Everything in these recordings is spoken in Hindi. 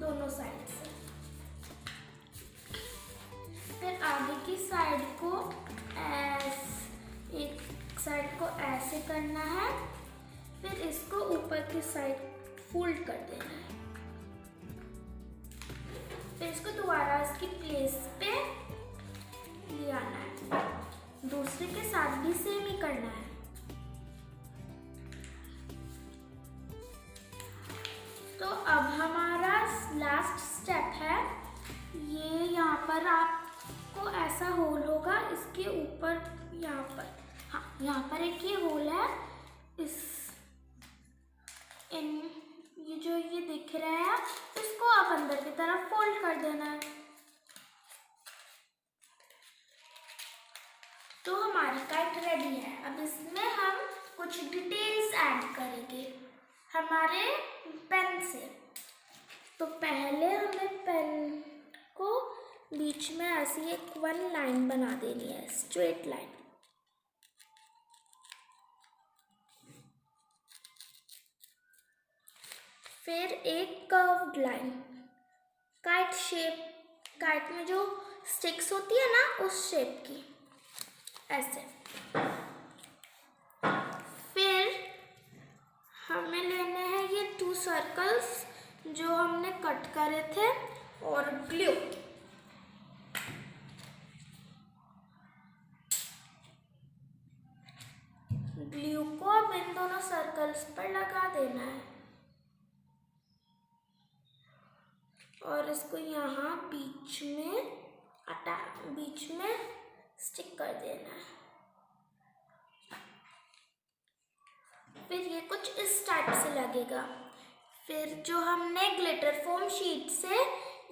दोनों साइड से। फिर आगे की साइड को एक साइड को ऐसे करना है, फिर इसको ऊपर की साइड फोल्ड कर देना है, फिर इसको दोबारा इसकी प्लेस पे ले आना है। दूसरे के साथ भी सेम ही करना है। तो अब हमारा लास्ट स्टेप है, ये यहाँ पर आपको ऐसा होल होगा, इसके ऊपर यहाँ पर, हाँ यहाँ पर एक ये होल है, ये जो ये दिख रहा है, इसको आप अंदर की तरफ फोल्ड कर देना है। तो हमारी काइट रेडी है। अब इसमें हम कुछ डिटेल्स ऐड करेंगे हमारे पेन से। तो पहले हमें पेन को बीच में ऐसी एक वन लाइन बना देनी है, स्ट्रेट लाइन। फिर एक curved line, kite shape, kite में जो स्टिक्स होती है ना, उस शेप की, ऐसे। फिर हमें लेने हैं ये 2 सर्कल्स जो हमने कट करे थे, और ग्लू। ग्लू को अब इन दोनों सर्कल्स पर लगा देना है और इसको यहाँ बीच में स्टिक कर देना है। फिर ये कुछ इस टाइप से लगेगा। फिर जो हमने ग्लिटर फोम शीट से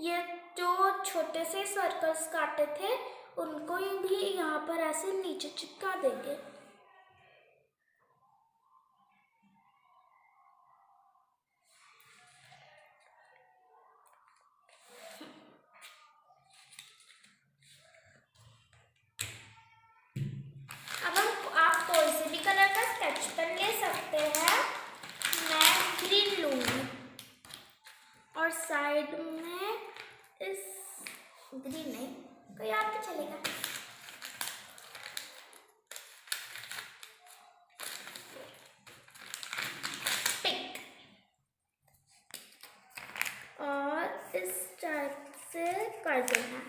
ये जो छोटे से सर्कल्स काटे थे, उनको भी यहाँ पर ऐसे नीचे चिपका देंगे। और साइड में इस ग्रीन नहीं, कोई आप भी चलेगा। पिंक, और इस टाइप से कर देना।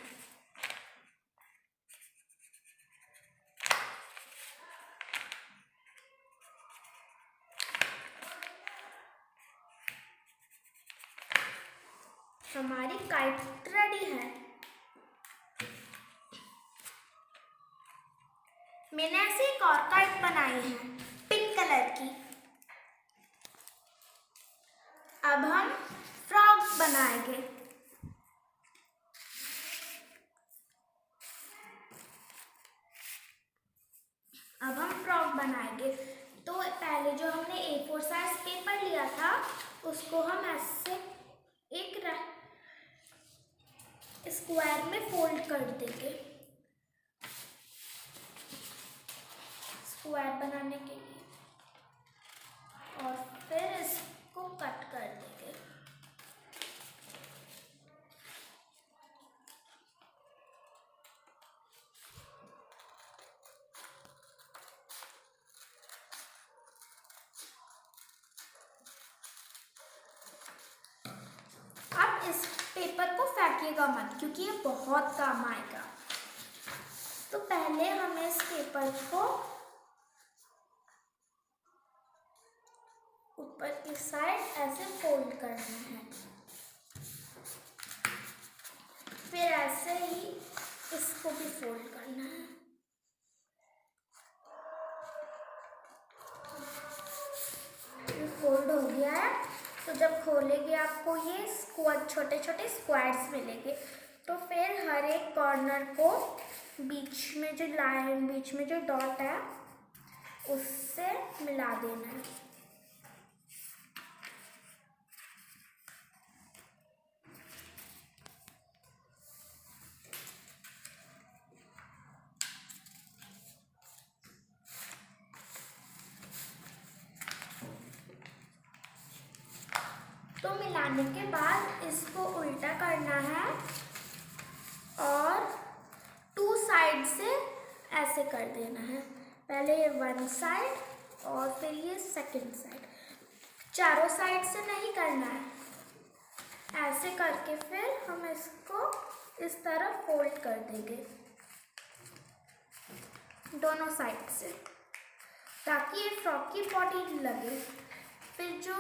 हमारी काइट रेडी है। मैंने ऐसे एक और काइट बनाई है पिंक कलर की। अब हम फ्रॉग बनाएंगे। तो पहले जो हमने A4 साइज पेपर लिया था, उसको हम ऐसे एक स्क्वायर में फोल्ड कर देंगे, स्क्वायर बनाने के लिए, और फिर इसको कट कर देंगे। अब इस पेपर को फेंकिएगा मत, क्योंकि ये बहुत काम आएगा। तो पहले हमें इस पेपर को ऊपर की साइड ऐसे फोल्ड करना है, फिर ऐसे ही इसको भी फोल्ड करना है। ये फोल्ड हो गया है। तो जब खोलेंगे आपको ये छोटे छोटे स्क्वायर्स मिलेंगे। तो फिर हर एक कॉर्नर को बीच में जो लाइन, बीच में जो डॉट है, उससे मिला देना है। तो मिलाने के बाद इसको उल्टा करना है और 2 साइड से ऐसे कर देना है। पहले ये 1 साइड और फिर ये 2nd साइड, चारों साइड से नहीं करना है। ऐसे करके फिर हम इसको इस तरह फोल्ड कर देंगे दोनों साइड से, ताकि ये फ्रॉक की बॉडी लगे। फिर जो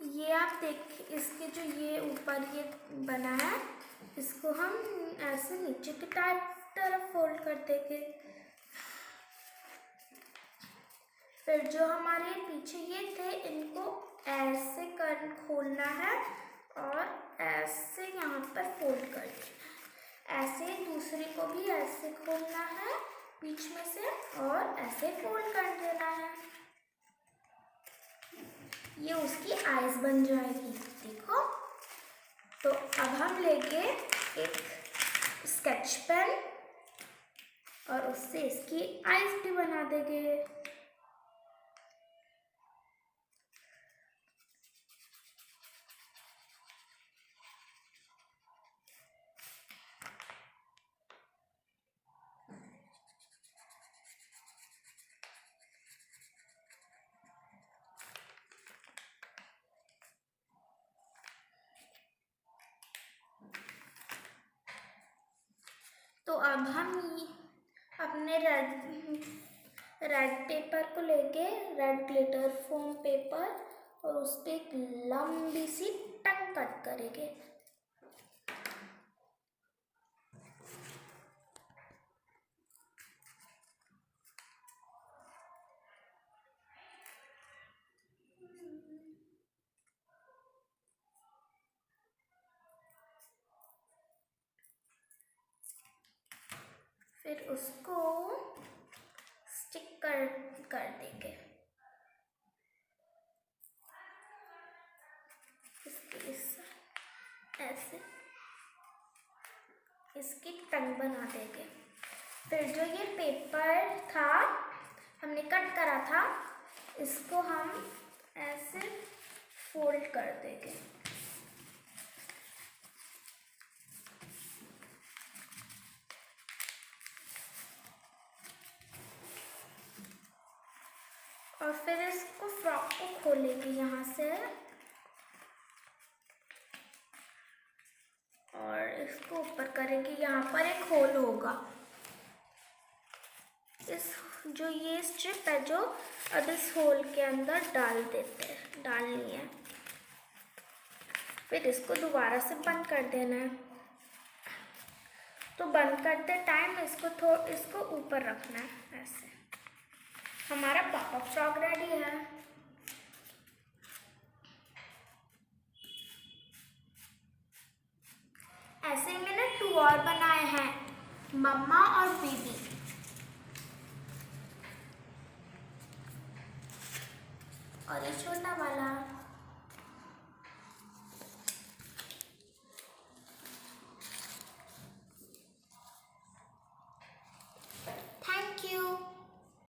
ये आप देख, इसके जो ये ऊपर ये बना है, इसको हम ऐसे नीचे की तरफ फोल्ड कर देंगे। फिर जो हमारे पीछे ये थे, इनको ऐसे कर खोलना है और ऐसे यहाँ पर फोल्ड कर देना। ऐसे दूसरे को भी ऐसे खोलना है बीच में से और ऐसे फोल्ड कर देना है। ये उसकी आईज बन जाएगी, देखो। तो अब हम लेंगे एक स्केच पेन और उससे इसकी आईज भी बना देंगे। तो अब हम अपने रेड पेपर को लेके, रेड ग्लिटर फोम पेपर, और उस पर एक लंबी सी टंग कट करेंगे। फिर उसको स्टिक कर देंगे ऐसे, इसकी टंग बना देंगे। फिर जो ये पेपर था हमने कट करा था, इसको हम ऐसे फोल्ड कर देंगे। और फिर इसको फ्रॉक को खोलेंगे यहाँ से और इसको ऊपर करेंगे। यहाँ पर एक होल होगा, इस जो ये स्ट्रिप है जो अब इस होल के अंदर डालनी है। फिर इसको दोबारा से बंद कर देना है। तो बंद करते टाइम इसको ऊपर रखना है ऐसे। हमारा पॉपअप फ्रॉक रेडी है। ऐसे मैंने 2 और बनाए हैं, मम्मा और बेबी। और ये छोटा वाला।